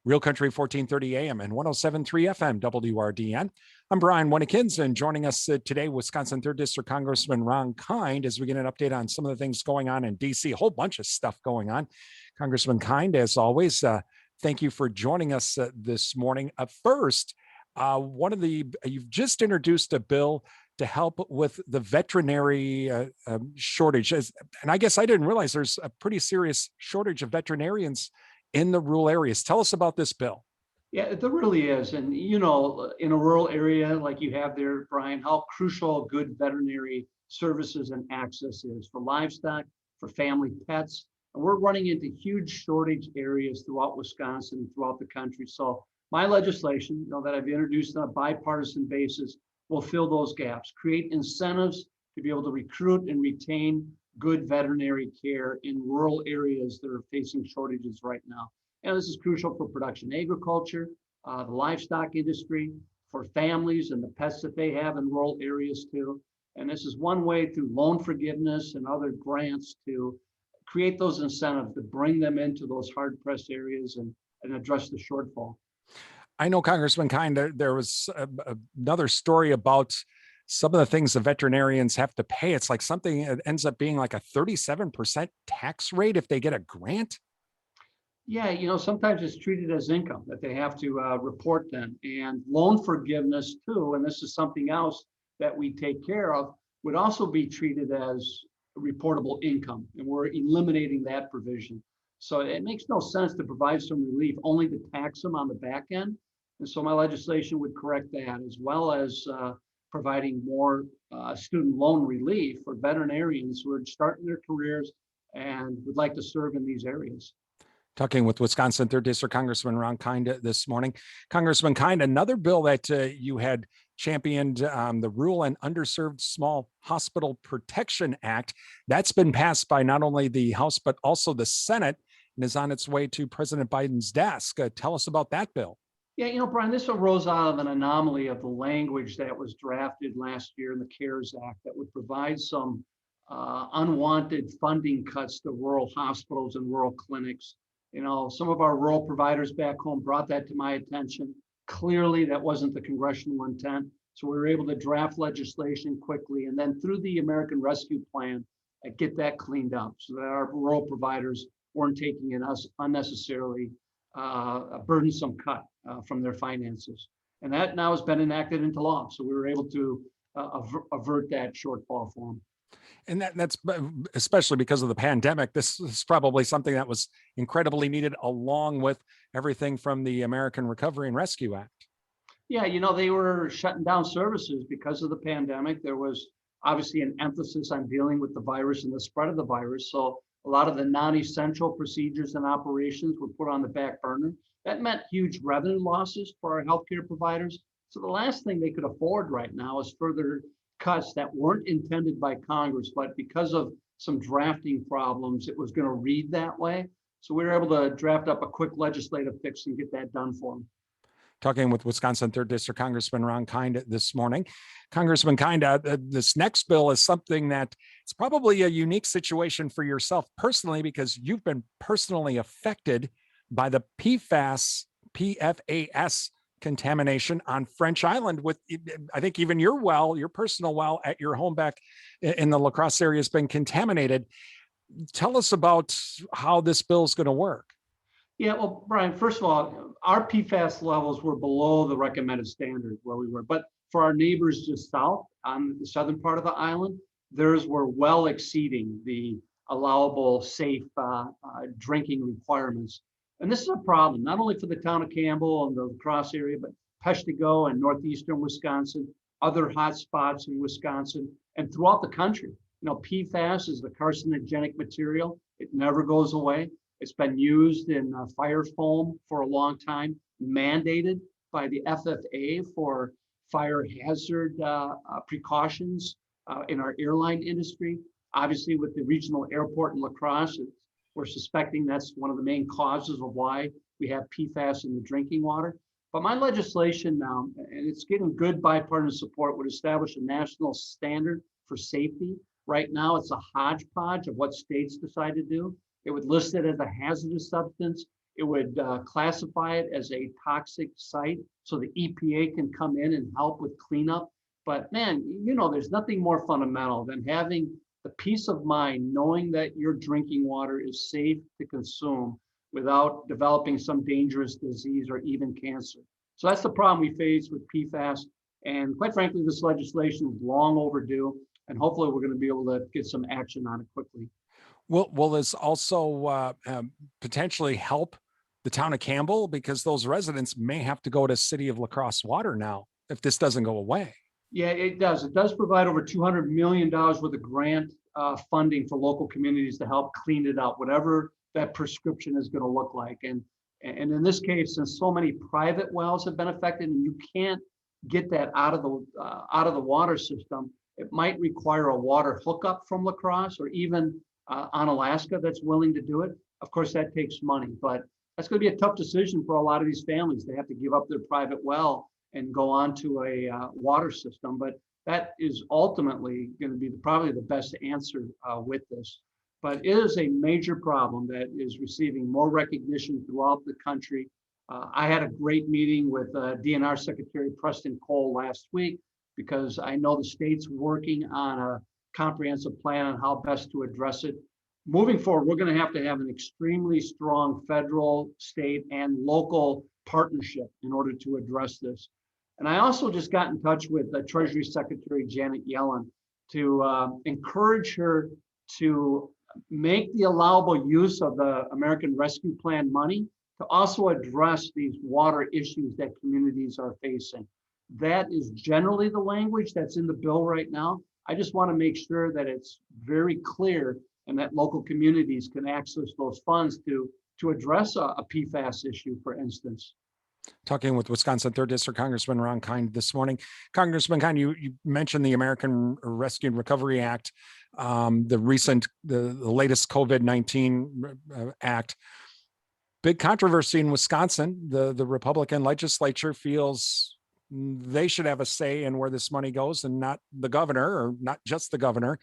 Real Country 1430 AM and 107.3 FM WRDN. I'm Brian Winnekins, and joining us today, Wisconsin 3rd District Congressman Ron Kind, as we get an update on some of the things going on in D.C., a whole bunch of stuff going on. Congressman Kind, as always, thank you for joining us this morning. First, you've just introduced a bill to help with the veterinary shortage. And I guess I didn't realize there's a pretty serious shortage of veterinarians in the rural areas. Tell us about this bill. Yeah, there really is. And, you know, in a rural area like you have there, Brian, how crucial good veterinary services and access is for livestock, for family pets. And we're running into huge shortage areas throughout Wisconsin and throughout the country. So my legislation, that I've introduced on a bipartisan basis will fill those gaps, create incentives to be able to recruit and retain good veterinary care in rural areas that are facing shortages right now. And this is crucial for production agriculture, the livestock industry, for families and the pets that they have in rural areas too. And this is one way through loan forgiveness and other grants to create those incentives to bring them into those hard-pressed areas and address the shortfall. I know, Congressman Kind, there was another story about some of the things the veterinarians have to pay. It's like something that ends up being like a 37% tax rate if they get a grant. Yeah, sometimes it's treated as income that they have to report then, and loan forgiveness too. And this is something else that we take care of, would also be treated as reportable income. And we're eliminating that provision. So it makes no sense to provide some relief only to tax them on the back end. And so my legislation would correct that, as well as providing more student loan relief for veterinarians who are starting their careers and would like to serve in these areas. Talking with Wisconsin 3rd District Congressman Ron Kind this morning. Congressman Kind, another bill that you had championed, the Rural and Underserved Small Hospital Protection Act, that's been passed by not only the House, but also the Senate, and is on its way to President Biden's desk. Tell us about that bill. Yeah, Brian, this arose out of an anomaly of the language that was drafted last year in the CARES Act that would provide some unwanted funding cuts to rural hospitals and rural clinics. Some of our rural providers back home brought that to my attention. Clearly, that wasn't the congressional intent. So we were able to draft legislation quickly, and then through the American Rescue Plan, get that cleaned up so that our rural providers weren't taking an unnecessarily a burdensome cut from their finances. And that now has been enacted into law. So we were able to avert that shortfall for them. And that's especially because of the pandemic. This is probably something that was incredibly needed, along with everything from the American Recovery and Rescue Act. Yeah, they were shutting down services because of the pandemic. There was obviously an emphasis on dealing with the virus and the spread of the virus. So a lot of the non-essential procedures and operations were put on the back burner. That meant huge revenue losses for our healthcare providers. So the last thing they could afford right now is further cuts that weren't intended by Congress, but because of some drafting problems, it was going to read that way. So we were able to draft up a quick legislative fix and get that done for them. Talking with Wisconsin 3rd District Congressman Ron Kind this morning. Congressman Kind, this next bill is something that it's probably a unique situation for yourself personally, because you've been personally affected by the PFAS contamination on French Island. With, I think, even your personal well at your home back in the La Crosse area has been contaminated. Tell us about how this bill is going to work. Yeah, well, Brian, first of all, our PFAS levels were below the recommended standard where we were. But for our neighbors just south on the southern part of the island, theirs were well exceeding the allowable safe drinking requirements. And this is a problem, not only for the town of Campbell and the La Crosse area, but Peshtigo and northeastern Wisconsin, other hot spots in Wisconsin, and throughout the country. PFAS is the carcinogenic material. It never goes away. It's been used in fire foam for a long time, mandated by the FFA for fire hazard precautions in our airline industry. Obviously, with the regional airport in La Crosse, we're suspecting that's one of the main causes of why we have PFAS in the drinking water. But my legislation now, and it's getting good bipartisan support, would establish a national standard for safety. Right now, it's a hodgepodge of what states decide to do. It would list it as a hazardous substance. It would classify it as a toxic site so the EPA can come in and help with cleanup. But man, there's nothing more fundamental than having the peace of mind knowing that your drinking water is safe to consume without developing some dangerous disease or even cancer. So that's the problem we face with PFAS. And quite frankly, this legislation is long overdue. And hopefully we're going to be able to get some action on it quickly. Will this also potentially help the town of Campbell? Because those residents may have to go to City of La Crosse water now if this doesn't go away. Yeah, it does. It does provide over $200 million worth of grant funding for local communities to help clean it up, whatever that prescription is going to look like. And in this case, since so many private wells have been affected and you can't get that out of the water system, it might require a water hookup from La Crosse or even on Alaska that's willing to do it. Of course, that takes money, but that's going to be a tough decision for a lot of these families. They have to give up their private well and go on to a water system. But that is ultimately going to be probably the best answer with this. But it is a major problem that is receiving more recognition throughout the country. I had a great meeting with DNR Secretary Preston Cole last week because I know the state's working on a comprehensive plan on how best to address it. Moving forward, we're going to have an extremely strong federal, state, and local partnership in order to address this. And I also just got in touch with Treasury Secretary Janet Yellen to encourage her to make the allowable use of the American Rescue Plan money to also address these water issues that communities are facing. That is generally the language that's in the bill right now. I just want to make sure that it's very clear and that local communities can access those funds to address a PFAS issue, for instance. Talking with Wisconsin 3rd District Congressman Ron Kind this morning. Congressman Kind, you mentioned the American Rescue and Recovery Act, the latest COVID-19 act. Big controversy in Wisconsin. The Republican legislature feels they should have a say in where this money goes and not the governor, or not just the governor.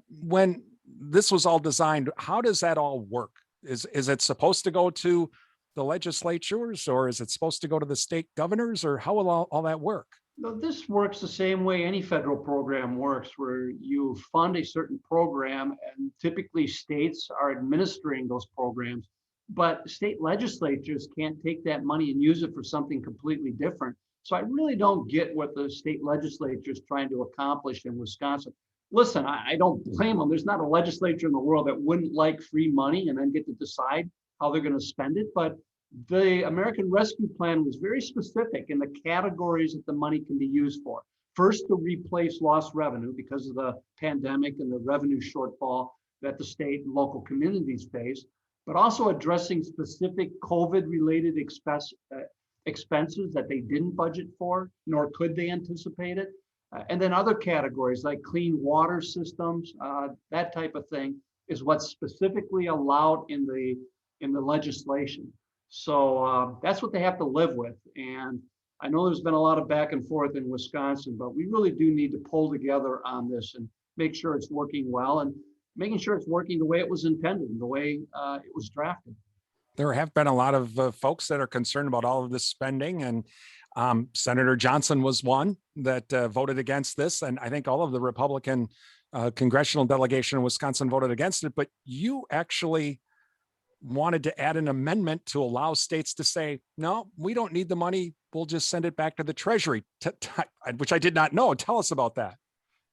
When this was all designed, how does that all work? Is it supposed to go to the legislatures, or is it supposed to go to the state governors, or how will all that work? No, this works the same way any federal program works, where you fund a certain program and typically states are administering those programs, but state legislatures can't take that money and use it for something completely different. So I really don't get what the state legislature is trying to accomplish in Wisconsin. Listen, I don't blame them. There's not a legislature in the world that wouldn't like free money and then get to decide how they're going to spend it. But the American Rescue Plan was very specific in the categories that the money can be used for. First, to replace lost revenue because of the pandemic and the revenue shortfall that the state and local communities face, but also addressing specific COVID-related expenses that they didn't budget for, nor could they anticipate it. And then other categories like clean water systems, that type of thing is what's specifically allowed in the legislation. So that's what they have to live with. And I know there's been a lot of back and forth in Wisconsin, but we really do need to pull together on this and make sure it's working well and making sure it's working the way it was intended and the way it was drafted. There have been a lot of folks that are concerned about all of this spending, and Senator Johnson was one that voted against this. And I think all of the Republican congressional delegation in Wisconsin voted against it, but you actually wanted to add an amendment to allow states to say, no, we don't need the money. We'll just send it back to the Treasury, which I did not know. Tell us about that.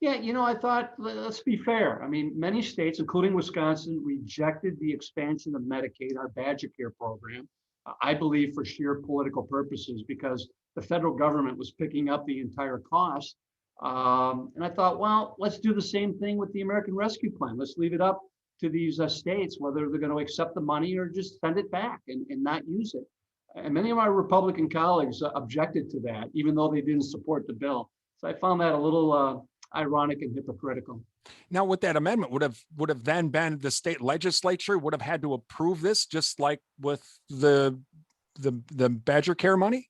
Yeah, I thought, let's be fair. I mean, many states, including Wisconsin, rejected the expansion of Medicaid, our Badger Care program, I believe for sheer political purposes, because the federal government was picking up the entire cost. And I thought, well, let's do the same thing with the American Rescue Plan. Let's leave it up to these states, whether they're going to accept the money or just send it back and not use it. And many of my Republican colleagues objected to that, even though they didn't support the bill. So I found that a little ironic and hypocritical. Now, with that amendment, would have then been the state legislature would have had to approve this, just like with the Badger Care money?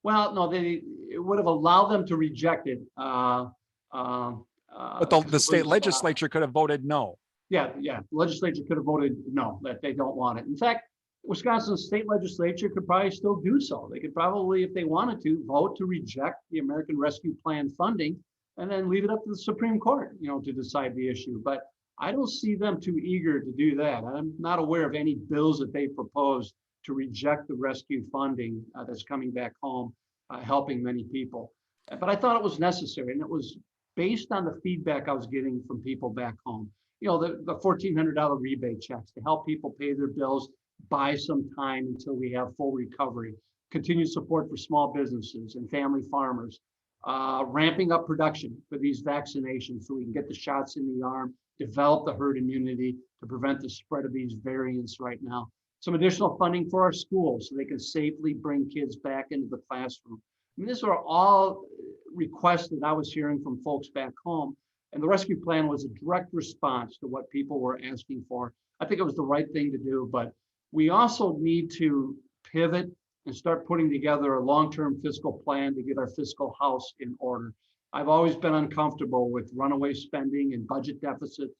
Well, no, it would have allowed them to reject it. But the state legislature could have voted no. Yeah, the legislature could have voted no, that they don't want it. In fact, Wisconsin state legislature could probably still do so. They could probably, if they wanted to, vote to reject the American Rescue Plan funding and then leave it up to the Supreme Court, to decide the issue. But I don't see them too eager to do that. I'm not aware of any bills that they proposed to reject the rescue funding that's coming back home, helping many people. But I thought it was necessary, and it was based on the feedback I was getting from people back home. The $1,400 rebate checks to help people pay their bills, buy some time until we have full recovery, continued support for small businesses and family farmers, ramping up production for these vaccinations so we can get the shots in the arm, develop the herd immunity to prevent the spread of these variants right now. Some additional funding for our schools so they can safely bring kids back into the classroom. I mean, these are all requests that I was hearing from folks back home. And the rescue plan was a direct response to what people were asking for. I think it was the right thing to do, but we also need to pivot and start putting together a long-term fiscal plan to get our fiscal house in order. I've always been uncomfortable with runaway spending and budget deficits,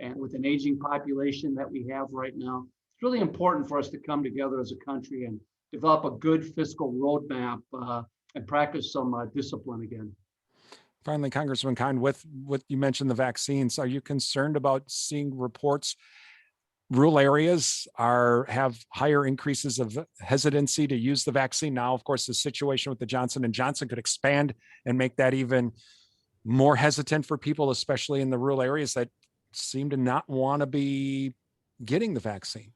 and with an aging population that we have right now. It's really important for us to come together as a country and develop a good fiscal roadmap and practice some discipline again. Finally, Congressman Kind, with what you mentioned, the vaccines, are you concerned about seeing reports rural areas have higher increases of hesitancy to use the vaccine? Now, of course, the situation with the Johnson & Johnson could expand and make that even more hesitant for people, especially in the rural areas that seem to not want to be getting the vaccine.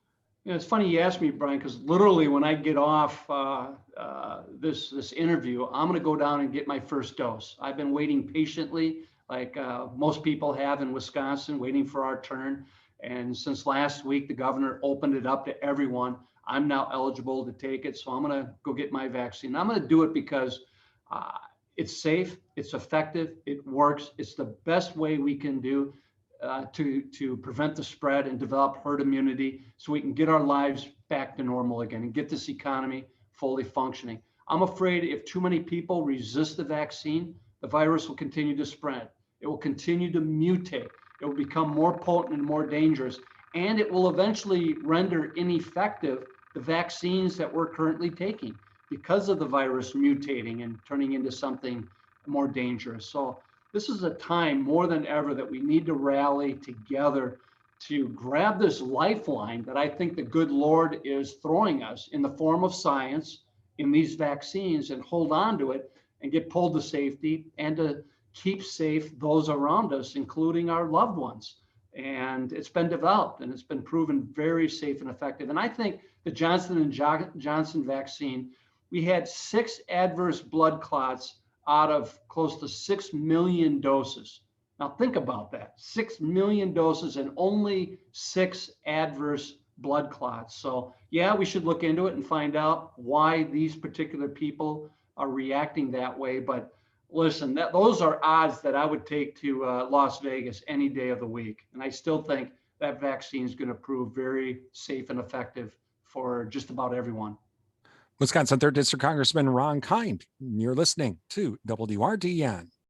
It's funny you asked me, Brian, because literally when I get off this interview, I'm going to go down and get my first dose. I've been waiting patiently, like most people have in Wisconsin, waiting for our turn. And since last week, the governor opened it up to everyone. I'm now eligible to take it. So I'm going to go get my vaccine. I'm going to do it because it's safe, it's effective, it works. It's the best way we can do to prevent the spread and develop herd immunity so we can get our lives back to normal again and get this economy fully functioning. I'm afraid if too many people resist the vaccine, the virus will continue to spread. It will continue to mutate. It will become more potent and more dangerous, and it will eventually render ineffective the vaccines that we're currently taking because of the virus mutating and turning into something more dangerous. So this is a time more than ever that we need to rally together to grab this lifeline that I think the good Lord is throwing us in the form of science in these vaccines, and hold on to it and get pulled to safety and to keep safe those around us, including our loved ones. And it's been developed and it's been proven very safe and effective. And I think the Johnson & Johnson vaccine, we had 6 adverse blood clots out of close to 6 million doses. Now think about that, 6 million doses and only 6 adverse blood clots. So yeah, we should look into it and find out why these particular people are reacting that way. But listen, those are odds that I would take to Las Vegas any day of the week. And I still think that vaccine is going to prove very safe and effective for just about everyone. Wisconsin 3rd District Congressman Ron Kind, you're listening to WRDN.